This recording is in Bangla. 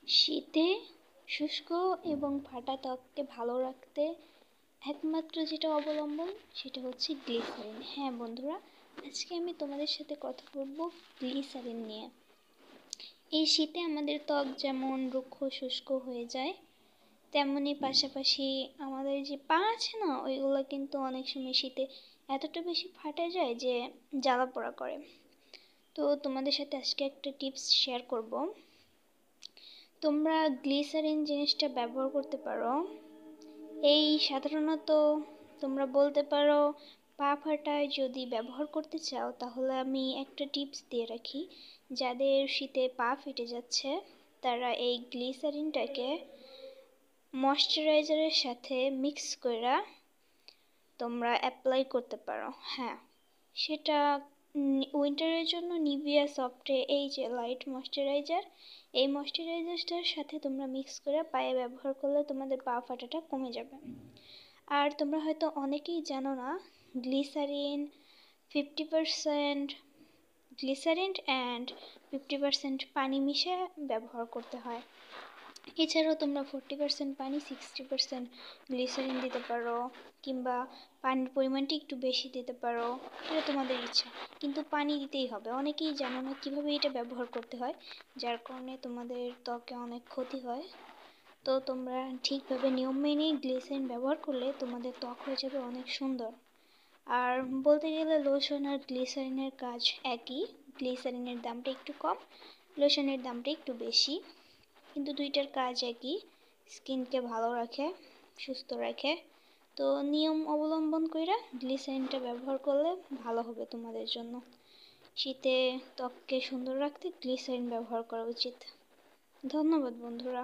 শীতে শুষ্ক এবং ফাটা ত্বককে ভালো রাখতে একমাত্র যেটা অবলম্বন সেটা হচ্ছে গ্লিসারিন। হ্যাঁ বন্ধুরা, আজকে আমি তোমাদের সাথে কথা বলবো গ্লিসারিন নিয়ে। এই শীতে আমাদের ত্বক যেমন রুক্ষ শুষ্ক হয়ে যায়, তেমনি পাশাপাশি আমাদের যে পা আছে না, ওইগুলো কিন্তু অনেক সময় শীতে এতটা বেশি ফাটে যায় যে জ্বালা পোড়া করে। তো তোমাদের সাথে আজকে একটা টিপস শেয়ার করব। তোমরা গ্লিসারিন জিনিসটা ব্যবহার করতে পারো। এই সাধারণত তোমরা বলতে পারো পা ফাটায় যদি ব্যবহার করতে চাও, তাহলে আমি একটা টিপস দিয়ে রাখি। যাদের শীতে পা ফেটে যাচ্ছে তারা এই গ্লিসারিনটাকে ময়শ্চারাইজারের সাথে মিক্স করে তোমরা অ্যাপ্লাই করতে পারো। হ্যাঁ, সেটা উইন্টারের জন্য নিভিয়া সফটে এই যে লাইট ময়শ্চারাইজার, এই ময়শ্চারাইজারটার সাথে তোমরা মিক্স করে পায়ে ব্যবহার করলে তোমাদের পা ফাটাটা কমে যাবে। আর তোমরা হয়তো অনেকেই জানো না, গ্লিসারিন 50% গ্লিসারিন অ্যান্ড 50% পানি মিশিয়ে ব্যবহার করতে হয়। এছাড়াও তোমরা 40% পানি 60% গ্লিসারিন দিতে পারো, কিংবা পানির পরিমাণটি একটু বেশি দিতে পারো, এটা তোমাদের ইচ্ছা। কিন্তু পানি দিতেই হবে। অনেকেই জানো না কীভাবে এটা ব্যবহার করতে হয়, যার কারণে তোমাদের ত্বকে অনেক ক্ষতি হয়। তো তোমরা ঠিকভাবে নিয়ম মেনে গ্লিসারিন ব্যবহার করলে তোমাদের ত্বক হয়ে যাবে অনেক সুন্দর। আর বলতে গেলে লোশন আর গ্লিসারিনের কাজ একই। গ্লিসারিনের দামটা একটু কম, লোশনের দামটা একটু বেশি, কিন্তু দুইটার কাজ একই, স্কিনকে ভালো রাখে, সুস্থ রাখে। তো নিয়ম অবলম্বন কইরা গ্লিসারিনটা ব্যবহার করলে ভালো হবে তোমাদের জন্য। শীতে ত্বককে সুন্দর রাখতে গ্লিসারিন ব্যবহার করা উচিত। ধন্যবাদ বন্ধুরা।